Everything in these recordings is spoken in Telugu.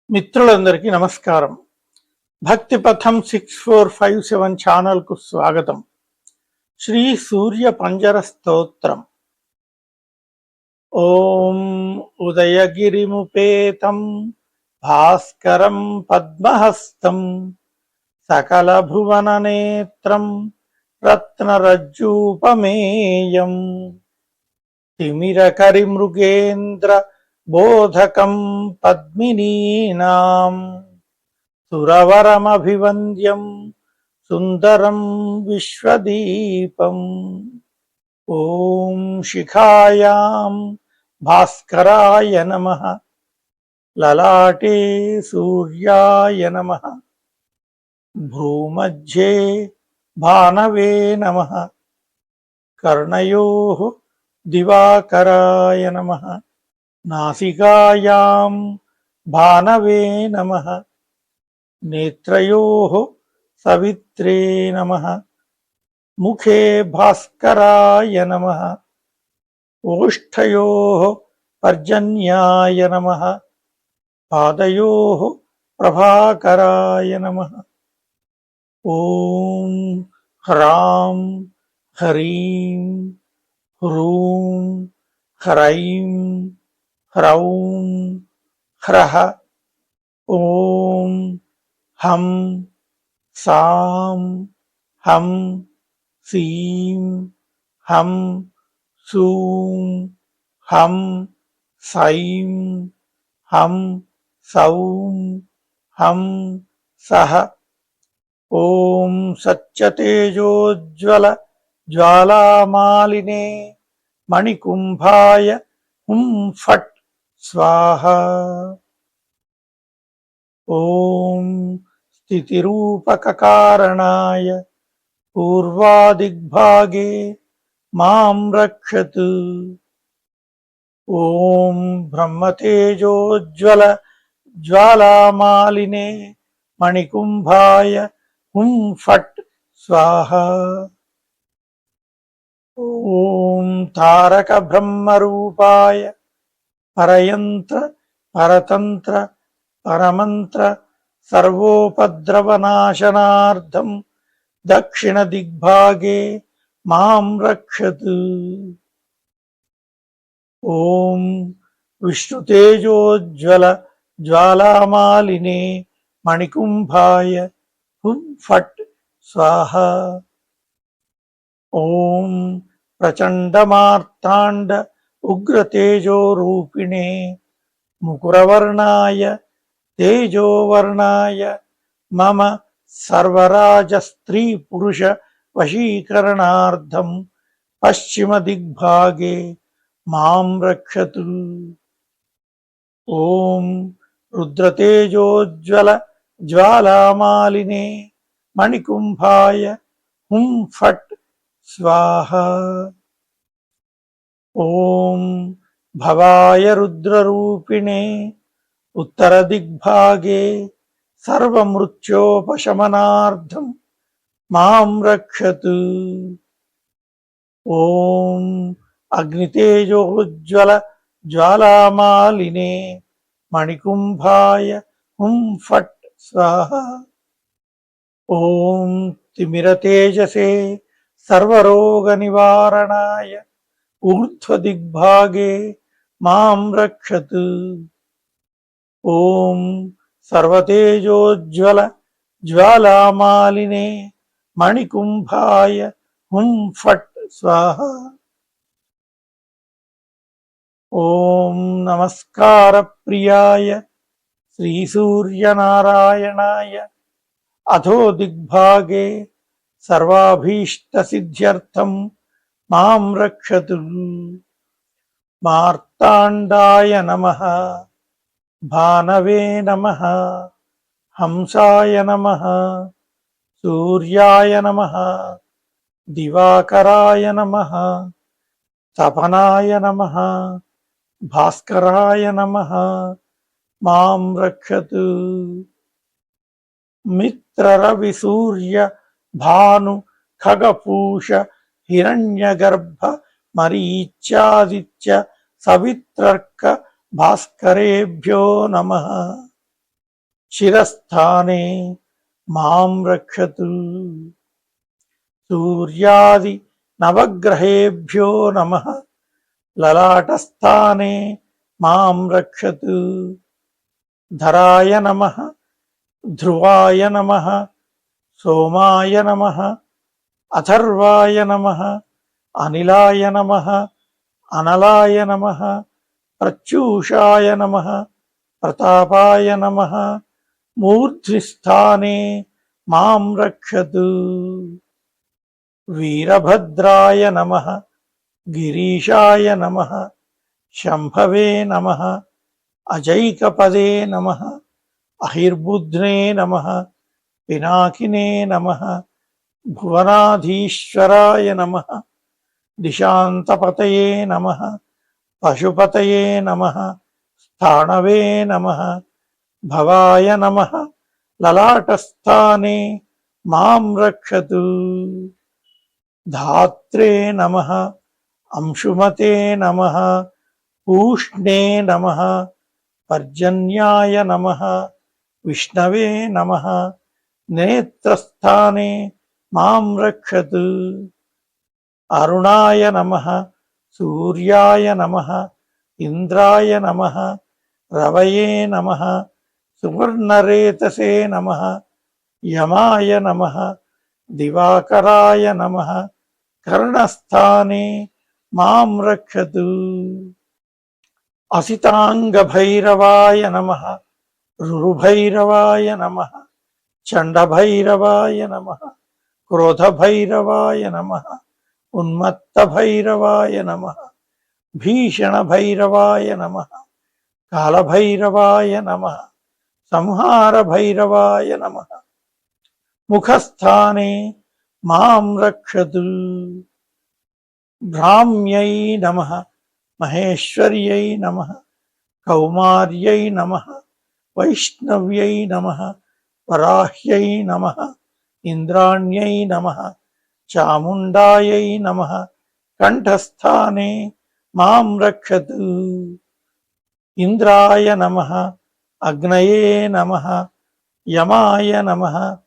మిత్రులందరికీ నమస్కారం. భక్తి పథం 6457 ఛానల్ కు స్వాగతం. శ్రీ సూర్య పంజర స్తోత్రం. ఓం ఉదయగిరిముపేతం భాస్కరం పద్మహస్తం సకల భువన నేత్రం రత్నరజ్జూపమేయం తిమిరకరి మృగేంద్ర బోధకం పద్మినీనాం సురవరమభివంద్యం సుందరం విశ్వదీపం. ఓం శిఖాయాం భాస్కరాయ నమః, లలాటే సూర్యాయ నమః, భ్రూమధ్యే భానవే నమః, కర్ణయోః దివాకరాయ నమః, నాసికాయాం భానవే నమః, నేత్రయోః సవిత్రే నమః, ముఖే భాస్కరాయ నమః, ఓష్ఠయోః పర్జన్యాయ నమః, పాదయోః ప్రభాకరాయ నమః. ఓం హ్రాం హ్రీం హ్రూం హ్రైం హ్రౌం హ్రః. ఓం హం సాం హం సీం హం సూం హం సైం హం సౌం హం సః. ఓం సత్యతేజోజ్వల జ్వాలామాలినే మణికుంభాయ హుం ఫట్ స్వాహా. ఓం స్థితిరూపకకారణాయ పూర్వాదిగ్భాగే మాం రక్షతు. ఓం బ్రహ్మతేజోజ్వల జ్వాలామాలినే మణికుంభాయ హుం ఫట్ స్వాహా. ఓం తారక బ్రహ్మరూపాయ పరయంత్ర పరతంత్ర పరమంత్ర సర్వోపద్రవనాశనార్థం దక్షిణ దిగ్భాగే మాం రక్షతు. ఓం విష్ణుతేజోజ్వల జ్వాలామాలినే మణికుంభాయ హుం ఫట్ స్వాహా. ఓం ప్రచండమార్తాండ ఉగ్రతేజోరూపిణే ముకురవర్ణాయ తేజోవర్ణాయ మమ సర్వరాజ స్త్రీ పురుష వశీకరణార్థం పశ్చిమ దిగ్భాగే మాం రక్షతు. ఓం రుద్రతేజోజ్వల జ్వాలామాలినే మణికుంభాయ హుం ఫట్ స్వాహా. ఓం భవాయ రుద్రరూపిణే ఉత్తర దిగ్భాగే సర్వమృత్యోపశమనార్థం మాం రక్షతు. ఓం అగ్నితేజోజ్వల జ్వాలామాలినే మణికుంభాయ హుం ఫట్ స్వాహా. ఓం తిమిరతేజసే సర్వరోగనివారణాయ ఊర్ధ్వదిగ్భాగే మాం రక్షతు. ఓం సర్వతేజోజ్వల జ్వాలామాలినే మణికుంభాయ హుం ఫట్ స్వాహా. ఓం నమస్కార ప్రియాయ శ్రీసూర్యనారాయణాయ అధో దిగ్భాగే సర్వాభీష్టసిద్ధ్యర్థం మాం రక్షతు. మార్తాండాయ నమః, భానవే నమః, హంసాయ నమః, సూర్యాయ నమః, దివాకరాయ నమః, తపనాయ నమః, భాస్కరాయ నమః మాం రక్షతు. మిత్రరవి సూర్య భాను ఖగపూష హిరణ్యగర్భ మరీచ్యాదిత్య సవిత్రర్క భాస్కరేభ్యో నమః. శిరస్థానే మాం రక్షతు. సూర్యాది నవగ్రహేభ్యో నమః. లలాటస్థానే మాం రక్షతు. ధరాయ నమః, ధ్రువాయ నమః, సోమాయ నమః, అథర్వాయ నమః, అనిలాయ నమః, అనలాయ నమః, ప్రత్యూషాయ నమః, ప్రతాపాయ నమః. మూర్ధ్నిస్థానే మాం రక్షతు. వీరభద్రాయ నమః, గిరీశాయ నమః, శంభవే నమః, అజైకపదే నమః, అహిర్బుధ్నే నమః, పినాకినే నమః, భువనాధీశ్వరాయ నమః, దిశాంతపతయే నమః, పశుపతయే నమః, స్థాణవే నమః, భవాయ నమః. లలాటస్థానే మాం రక్షతు. ధాత్రే నమః, అంశుమతే నమః, పూష్ణే నమః, పర్జన్యాయ నమః, విష్ణవే నమః. నేత్రస్థానే మాం రక్షతు. అరుణాయ నమః, సూర్యాయ నమః, ఇంద్రాయ నమః, రవయే నమః, సువర్ణరేతసే నమః, యమాయ నమః, దివాకరాయ నమః. కర్ణస్థానే మాం రక్షతు. అసితాంగభైరవాయ నమః, రురుభైరవాయ నమః, చండభైరవాయ నమః, క్రోధభైరవాయ నమః, ఉన్మత్తభైరవాయ నమః, భీషణభైరవాయ నమః, కాలభైరవాయ నమః, సంహారభైరవాయ నమః. ముఖస్థానే మాం రక్షతు. భ్రామ్యై నమః, మహేశ్వర్యై నమః, కౌమార్యై నమః, వైష్ణవ్యై నమః, వరాహ్యై నమః, ఇంద్రాణ్యై నమః, చాముండాయై నమః. కంఠస్థానే మాం రక్షతు. ఇంద్రాయ నమః, అగ్నయే నమః, యమాయ నమః,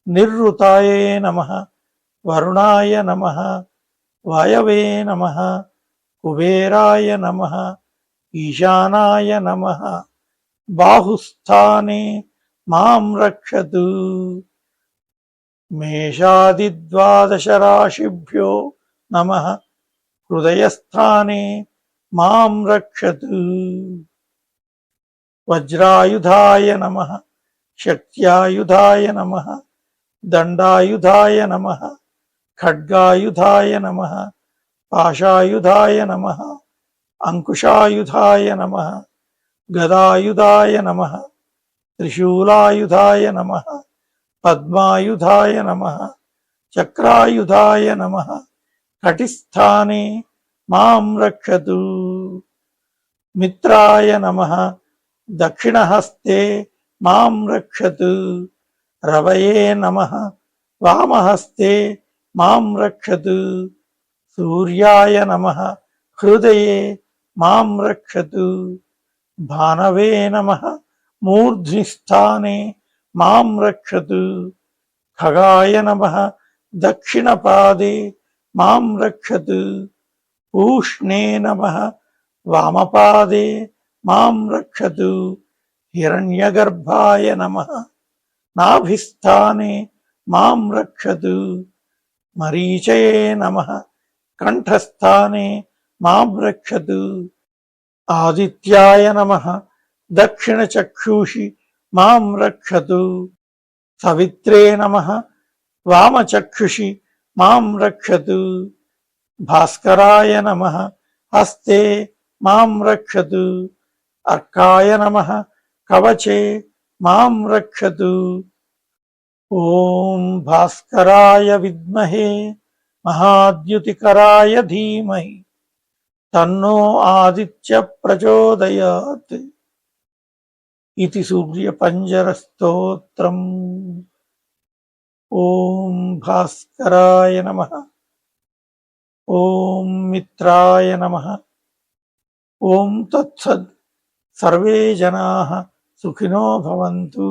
నిర్రుతాయే నమః, వరుణాయ నమః, వాయవే నమః, కుబేరాయ నమః, ఈశానాయ నమః. బాహుస్థానే మాం రక్షతు. మేషాదిద్వాదశరాశిభ్యో నమః. హృదయస్థానే మాం రక్షతు. వజ్రాయుధాయ నమః, శక్త్యాయుధాయ నమః, దండాయుధాయ నమః, ఖడ్గాయుధాయ నమః, పాశాయుధాయ నమః, అంకుశాయుధాయ నమః, గదాయుధాయ నమః, త్రిశూలాయుధాయ నమః, పద్మాయుధాయ నమః, చక్రాయుధాయ నమః. కటిస్థానే మాం రక్షతు. మిత్రాయ నమః, దక్షిణహస్తే మాం రక్షతు. రవయే నమః, వామహస్తే మాం రక్షతు. సూర్యాయ నమః, హృదయే మాం రక్షతు. భానవే నమః, మూర్ధ్నిస్థానే మాం రక్షతు. ఖగాయ నమః, దక్షిణపాదే మాం రక్షతు. పూష్ణే నమః, వామపాదే మాం రక్షతు. హిరణ్యగర్భాయ నమః, నాభిస్థానే మాం రక్షతు. మరీచయే నమః, కంఠస్థానే మాం రక్షతు. ఆదిత్యాయ నమః, దక్షిణచక్షూషి మాం రక్షతు. సవిత్రే నమః, వామచక్షుషి మాం రక్షతు. భాస్కరాయ నమః, హస్తే మాం రక్షతు. అర్కాయ నమః, కవచే మాం రక్షతు. ఓం భాస్కరాయ విద్మహే మహాద్యుతికరాయ ధీమహి తన్నో ఆదిత్య ప్రచోదయాత్. ఇది సూర్యపంజర స్తోత్రం. ఓం భాస్కరాయ నమః. ఓం మిత్రాయ నమః. ఓం తత్సద్. సర్వే జనాః సుఖినో భవంతు.